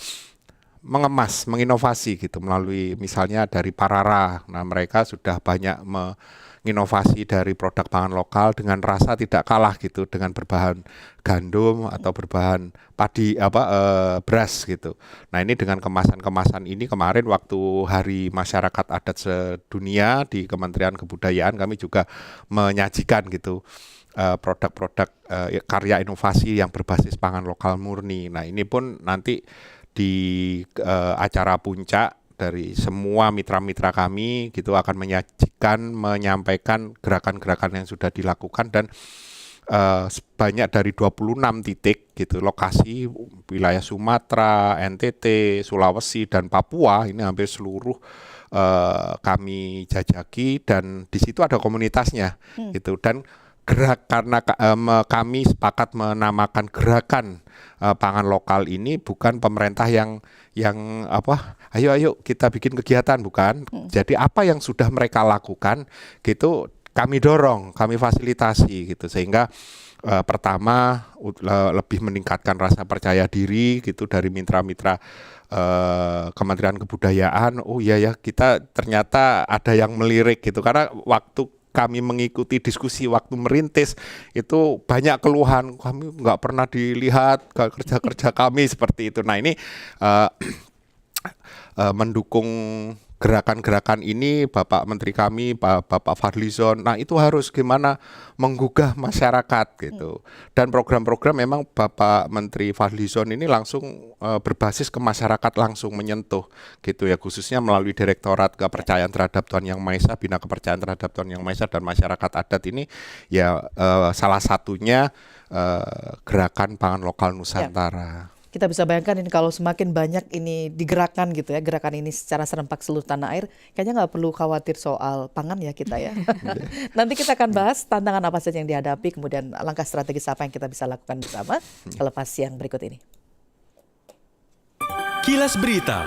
mengemas, menginovasi gitu melalui misalnya dari Parara. Nah mereka sudah banyak menginovasi dari produk pangan lokal dengan rasa tidak kalah gitu dengan berbahan gandum atau berbahan padi beras gitu. Nah ini dengan kemasan-kemasan ini kemarin waktu Hari Masyarakat Adat Sedunia di Kementerian Kebudayaan kami juga menyajikan gitu produk-produk karya inovasi yang berbasis pangan lokal murni. Nah ini pun nanti di acara puncak dari semua mitra-mitra kami gitu akan menyampaikan gerakan-gerakan yang sudah dilakukan dan sebanyak dari 26 titik gitu lokasi wilayah Sumatera, NTT, Sulawesi dan Papua ini hampir seluruh kami jajaki dan di situ ada komunitasnya gitu dan karena kami sepakat menamakan gerakan pangan lokal ini bukan pemerintah yang ayo kita bikin kegiatan, bukan. Jadi apa yang sudah mereka lakukan gitu kami dorong, kami fasilitasi gitu sehingga pertama lebih meningkatkan rasa percaya diri gitu dari mitra-mitra Kementerian Kebudayaan. Oh iya ya, kita ternyata ada yang melirik gitu karena waktu kami mengikuti diskusi waktu merintis itu banyak keluhan, kami nggak pernah dilihat kerja-kerja kami seperti itu. Nah ini mendukung gerakan-gerakan ini Bapak Menteri kami, Bapak Fadlizon, nah itu harus gimana menggugah masyarakat gitu. Dan program-program memang Bapak Menteri Fadlizon ini langsung berbasis ke masyarakat, langsung menyentuh gitu ya, khususnya melalui Direktorat Kepercayaan Terhadap Tuhan Yang Maha Esa, Bina Kepercayaan Terhadap Tuhan Yang Maha Esa dan Masyarakat Adat ini ya salah satunya gerakan pangan lokal Nusantara. Kita bisa bayangkan ini kalau semakin banyak ini digerakkan gitu ya, gerakan ini secara serempak seluruh tanah air, kayaknya nggak perlu khawatir soal pangan ya kita ya. Nanti kita akan bahas tantangan apa saja yang dihadapi, kemudian langkah strategis apa yang kita bisa lakukan bersama selepas yang berikut ini. Kilas Berita.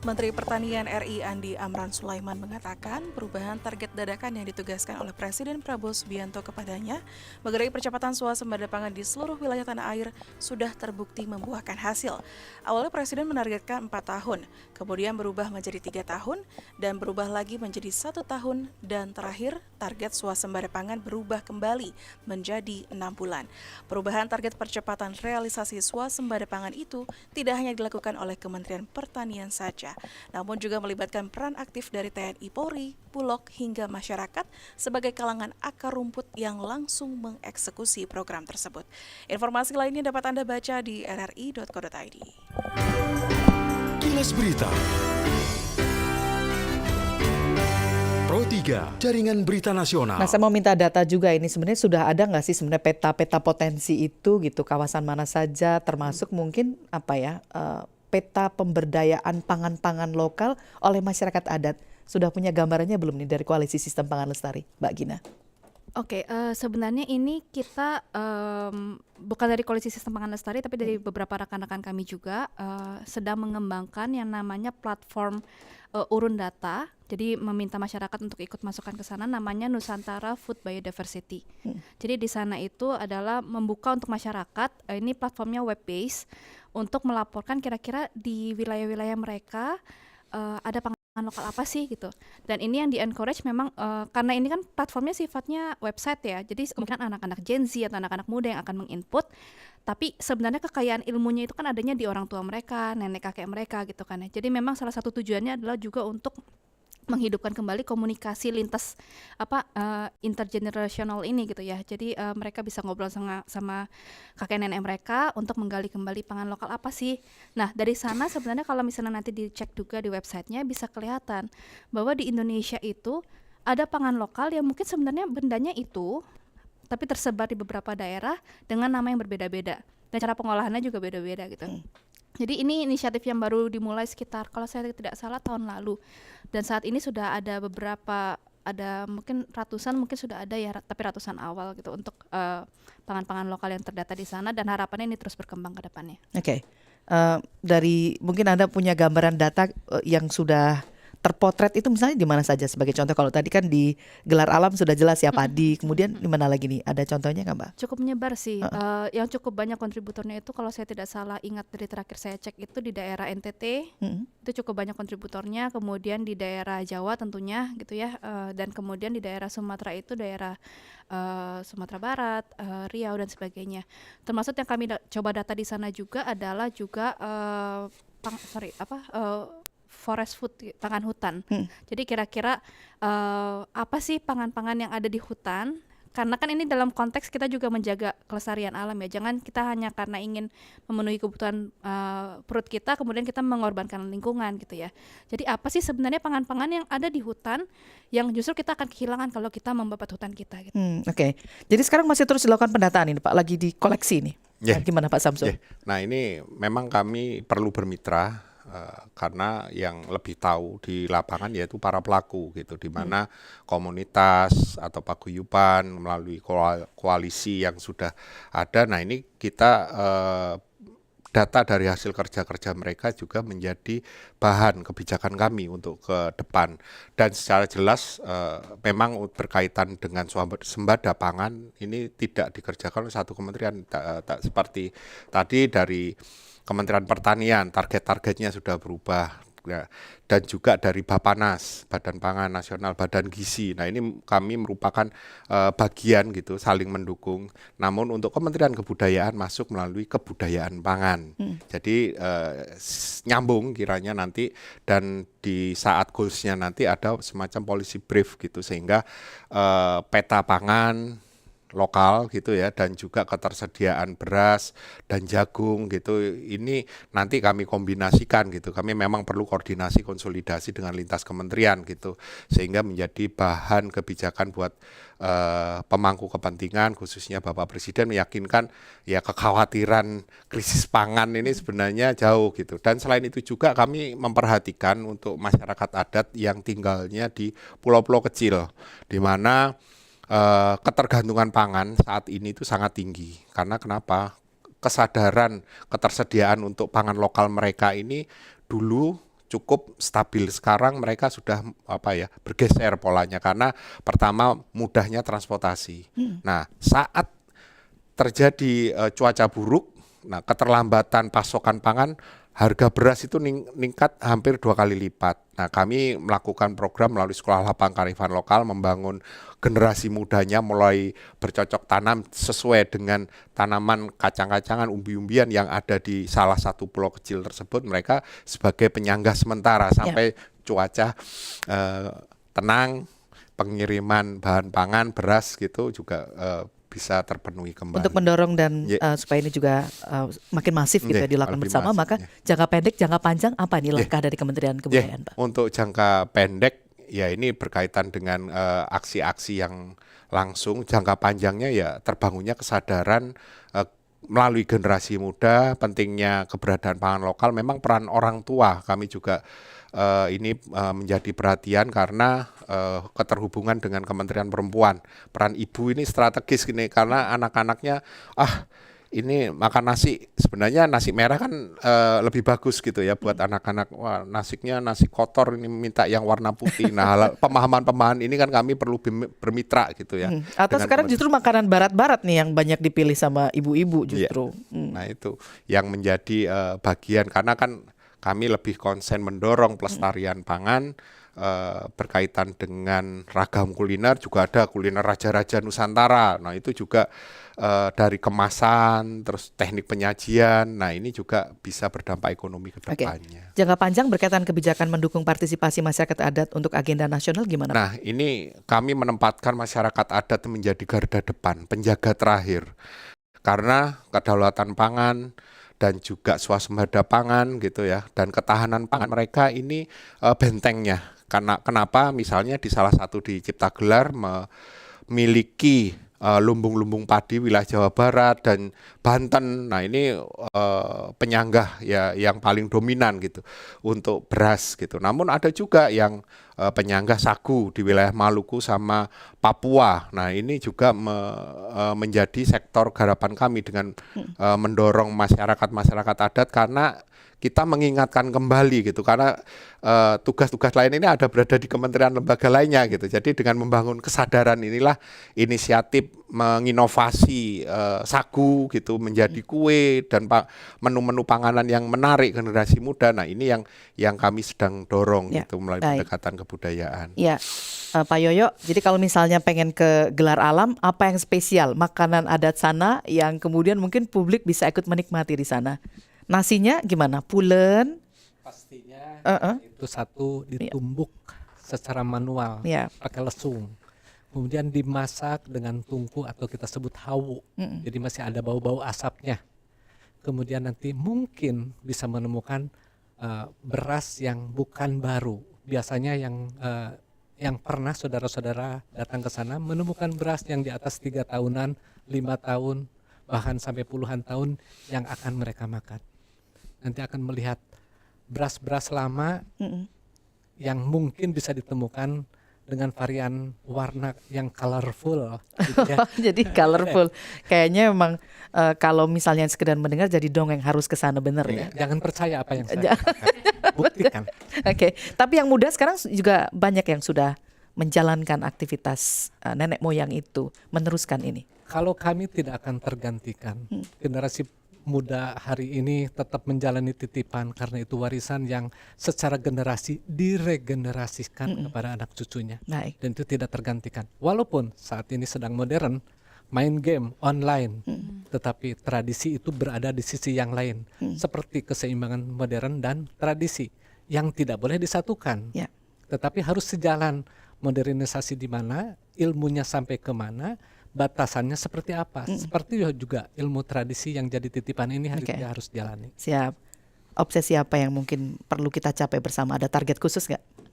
Menteri Pertanian RI Andi Amran Sulaiman mengatakan perubahan target dadakan yang ditugaskan oleh Presiden Prabowo Subianto kepadanya mengenai percepatan swasembada pangan di seluruh wilayah tanah air sudah terbukti membuahkan hasil. Awalnya Presiden menargetkan 4 tahun, kemudian berubah menjadi 3 tahun, dan berubah lagi menjadi 1 tahun, dan terakhir target swasembada pangan berubah kembali menjadi 6 bulan. Perubahan target percepatan realisasi swasembada pangan itu tidak hanya dilakukan oleh Kementerian Pertanian saja, namun juga melibatkan peran aktif dari TNI Polri, Bulog, hingga masyarakat sebagai kalangan akar rumput yang langsung mengeksekusi program tersebut. Informasi lainnya dapat Anda baca di rri.co.id. Kilas Berita. Pro 3, Jaringan Berita Nasional. Nah, saya mau minta data juga ini, sebenarnya sudah ada nggak sih sebenarnya peta-peta potensi itu gitu, kawasan mana saja, termasuk mungkin peta pemberdayaan pangan-pangan lokal oleh masyarakat adat. Sudah punya gambarannya belum nih dari Koalisi Sistem Pangan Lestari, Mbak Gina? Oke, sebenarnya ini kita bukan dari Koalisi Sistem Pangan Lestari, tapi dari beberapa rekan-rekan kami juga sedang mengembangkan yang namanya platform urun data. Jadi meminta masyarakat untuk ikut masukkan ke sana, namanya Nusantara Food Biodiversity. Jadi di sana itu adalah membuka untuk masyarakat, ini platformnya web based, untuk melaporkan kira-kira di wilayah-wilayah mereka ada pangan lokal apa sih gitu. Dan ini yang di-encourage memang karena ini kan platformnya sifatnya website ya, jadi kemungkinan anak-anak Gen Z atau anak-anak muda yang akan menginput, tapi sebenarnya kekayaan ilmunya itu kan adanya di orang tua mereka, nenek kakek mereka gitu kan ya. Jadi memang salah satu tujuannya adalah juga untuk menghidupkan kembali komunikasi lintas intergenerational ini gitu ya. Jadi mereka bisa ngobrol sama kakek nenek mereka untuk menggali kembali pangan lokal apa sih. Nah, dari sana sebenarnya kalau misalnya nanti dicek juga di websitenya bisa kelihatan bahwa di Indonesia itu ada pangan lokal yang mungkin sebenarnya bendanya itu, tapi tersebar di beberapa daerah dengan nama yang berbeda-beda dan cara pengolahannya juga beda-beda gitu. Jadi ini inisiatif yang baru dimulai sekitar, kalau saya tidak salah, tahun lalu. Dan saat ini sudah ada beberapa, ada mungkin ratusan, mungkin sudah ada ya, tapi ratusan awal gitu untuk pangan-pangan lokal yang terdata di sana, dan harapannya ini terus berkembang ke depannya. Oke. Dari mungkin Anda punya gambaran data yang sudah terpotret itu misalnya di mana saja sebagai contoh. Kalau tadi kan di Gelar Alam sudah jelas ya padi, kemudian di mana lagi nih? Ada contohnya nggak, Mbak? Cukup menyebar sih. Yang cukup banyak kontributornya itu kalau saya tidak salah ingat dari terakhir saya cek itu di daerah NTT, itu cukup banyak kontributornya. Kemudian di daerah Jawa tentunya gitu ya, dan kemudian di daerah Sumatera itu daerah Sumatera Barat, Riau dan sebagainya. Termasuk yang kami coba data di sana juga adalah juga forest food, pangan hutan. Jadi kira-kira apa sih pangan-pangan yang ada di hutan? Karena kan ini dalam konteks kita juga menjaga kelestarian alam ya. Jangan kita hanya karena ingin memenuhi kebutuhan perut kita, kemudian kita mengorbankan lingkungan gitu ya. Jadi apa sih sebenarnya pangan-pangan yang ada di hutan yang justru kita akan kehilangan kalau kita membabat hutan kita gitu. Oke. Jadi sekarang masih terus dilakukan pendataan ini Pak, lagi di koleksi nih. Gimana Pak Samsul? Nah ini memang kami perlu bermitra karena yang lebih tahu di lapangan yaitu para pelaku gitu, di mana komunitas atau paguyuban melalui koalisi yang sudah ada. Nah ini kita data dari hasil kerja-kerja mereka juga menjadi bahan kebijakan kami untuk ke depan, dan secara jelas memang berkaitan dengan swasembada pangan ini tidak dikerjakan oleh satu kementerian, tak seperti tadi dari Kementerian Pertanian, target-targetnya sudah berubah ya, dan juga dari Bapanas, Badan Pangan Nasional, Badan Gizi. Nah ini kami merupakan bagian gitu, saling mendukung. Namun untuk Kementerian Kebudayaan masuk melalui kebudayaan pangan. Jadi nyambung kiranya nanti, dan di saat goalsnya nanti ada semacam policy brief gitu, sehingga peta pangan lokal gitu ya, dan juga ketersediaan beras dan jagung gitu, ini nanti kami kombinasikan gitu. Kami memang perlu koordinasi konsolidasi dengan lintas kementerian gitu, sehingga menjadi bahan kebijakan buat pemangku kepentingan, khususnya Bapak Presiden meyakinkan ya kekhawatiran krisis pangan ini sebenarnya jauh gitu. Dan selain itu juga kami memperhatikan untuk masyarakat adat yang tinggalnya di pulau-pulau kecil, di mana ketergantungan pangan saat ini itu sangat tinggi. Karena kenapa? Kesadaran ketersediaan untuk pangan lokal mereka ini dulu cukup stabil. Sekarang mereka sudah bergeser polanya karena pertama mudahnya transportasi. Nah, saat terjadi cuaca buruk, nah keterlambatan pasokan pangan, harga beras itu meningkat hampir 2 kali lipat. Nah, kami melakukan program melalui Sekolah Lapang Kearifan Lokal membangun generasi mudanya mulai bercocok tanam sesuai dengan tanaman kacang-kacangan, umbi-umbian yang ada di salah satu pulau kecil tersebut. Mereka sebagai penyangga sementara sampai cuaca tenang, pengiriman bahan pangan, beras gitu juga bisa terpenuhi kembali. Untuk mendorong dan supaya ini juga makin masif gitu ya dilakukan bersama, maka jangka pendek, jangka panjang apa nih langkah dari Kementerian Kebudayaan, Pak? Untuk jangka pendek ya ini berkaitan dengan aksi-aksi yang langsung. Jangka panjangnya ya terbangunnya kesadaran melalui generasi muda pentingnya keberadaan pangan lokal. Memang peran orang tua kami juga ini menjadi perhatian karena keterhubungan dengan Kementerian Perempuan. Peran ibu ini strategis gini karena anak-anaknya ini makan nasi, sebenarnya nasi merah kan lebih bagus gitu ya buat anak-anak. Wah, nasi kotor, ini minta yang warna putih. Nah, pemahaman ini kan kami perlu bermitra gitu ya. Atau sekarang justru makanan barat-barat nih yang banyak dipilih sama ibu-ibu justru. Nah, itu yang menjadi bagian karena kan kami lebih konsen mendorong pelestarian pangan berkaitan dengan ragam kuliner, juga ada kuliner raja-raja Nusantara. Nah, itu juga dari kemasan, terus teknik penyajian. Nah, ini juga bisa berdampak ekonomi ke depannya. Jangka panjang berkaitan kebijakan mendukung partisipasi masyarakat adat untuk agenda nasional gimana? Nah, ini kami menempatkan masyarakat adat menjadi garda depan, penjaga terakhir. Karena kedaulatan pangan dan juga swasembada pangan gitu ya, dan ketahanan pangan mereka ini bentengnya. Karena kenapa misalnya di salah satu di Cipta Gelar memiliki lumbung-lumbung padi wilayah Jawa Barat dan Banten. Nah, ini penyangga ya yang paling dominan gitu untuk beras gitu. Namun ada juga yang penyangga sagu di wilayah Maluku sama Papua. Nah, ini juga menjadi sektor garapan kami dengan mendorong masyarakat adat karena kita mengingatkan kembali gitu karena tugas-tugas lain ini ada berada di kementerian lembaga lainnya gitu. Jadi dengan membangun kesadaran inilah inisiatif menginovasi sagu gitu menjadi kue dan menu-menu panganan yang menarik generasi muda. Nah, ini yang kami sedang dorong gitu melalui pendekatan kebudayaan. Ya, Pak Yoyo. Jadi kalau misalnya pengen ke Gelar Alam, apa yang spesial makanan adat sana yang kemudian mungkin publik bisa ikut menikmati di sana? Nasinya gimana? Pulen? Pastinya itu satu ditumbuk secara manual pakai lesung. Kemudian dimasak dengan tungku atau kita sebut hawu. Jadi masih ada bau-bau asapnya. Kemudian nanti mungkin bisa menemukan beras yang bukan baru. Biasanya yang pernah saudara-saudara datang ke sana menemukan beras yang di atas 3 tahunan, 5 tahun, bahkan sampai puluhan tahun yang akan mereka makan. Nanti akan melihat beras-beras lama yang mungkin bisa ditemukan dengan varian warna yang colorful. Gitu ya. Jadi colorful. Kayaknya memang kalau misalnya sekedar mendengar jadi dongeng harus ke sana benar ya. Jangan percaya apa yang saya buktikan. Oke. Tapi yang muda sekarang juga banyak yang sudah menjalankan aktivitas nenek moyang itu, meneruskan ini. Kalau kami tidak akan tergantikan. Generasi muda hari ini tetap menjalani titipan karena itu warisan yang secara generasi diregenerasikan kepada anak cucunya. Dan itu tidak tergantikan. Walaupun saat ini sedang modern, main game online, tetapi tradisi itu berada di sisi yang lain. Seperti keseimbangan modern dan tradisi yang tidak boleh disatukan. Tetapi harus sejalan. Modernisasi di mana, ilmunya sampai ke mana, batasannya seperti apa. Seperti juga ilmu tradisi yang jadi titipan ini harus jalani. Siap. Obsesi apa yang mungkin perlu kita capai bersama? Ada target khusus nggak?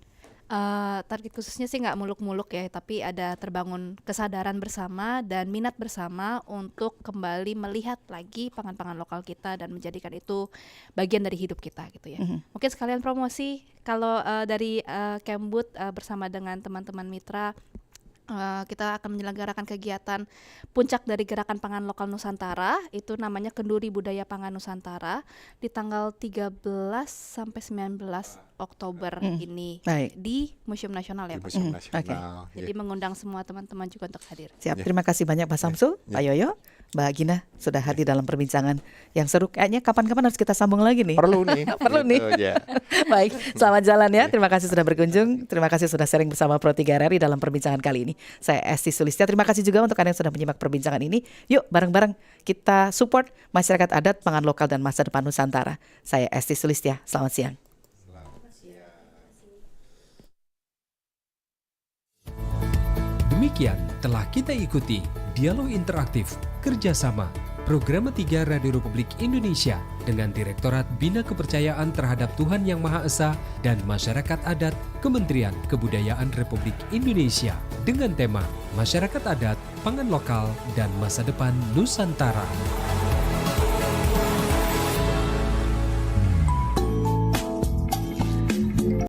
Target khususnya sih nggak muluk-muluk ya, tapi ada terbangun kesadaran bersama dan minat bersama untuk kembali melihat lagi pangan-pangan lokal kita dan menjadikan itu bagian dari hidup kita gitu ya. Mungkin sekalian promosi kalau dari Kembud bersama dengan teman-teman mitra kita akan menyelenggarakan kegiatan puncak dari Gerakan Pangan Lokal Nusantara, itu namanya Kenduri Budaya Pangan Nusantara, di tanggal 13 sampai 19 Oktober ini di Museum Nasional ya Pak. Museum Nasional. Jadi mengundang semua teman-teman juga untuk hadir. Siap, terima kasih banyak Pak Samsul, Pak Yoyo, Mbak Gina sudah hadir dalam perbincangan yang seru. Kayaknya kapan-kapan harus kita sambung lagi nih. Perlu nih. Perlu nih. Baik, selamat jalan ya. Terima kasih sudah berkunjung. Terima kasih sudah sharing bersama Pro 3 RRI dalam perbincangan kali ini. Saya Esti Sulistya. Terima kasih juga untuk Anda yang sudah menyimak perbincangan ini. Yuk bareng-bareng kita support masyarakat adat, pangan lokal dan masa depan Nusantara. Saya Esti Sulistya. Selamat siang. Demikian telah kita ikuti Dialog Interaktif Kerjasama Program 3 Radio Republik Indonesia dengan Direktorat Bina Kepercayaan Terhadap Tuhan Yang Maha Esa dan Masyarakat Adat Kementerian Kebudayaan Republik Indonesia dengan tema Masyarakat Adat, Pangan Lokal, dan Masa Depan Nusantara.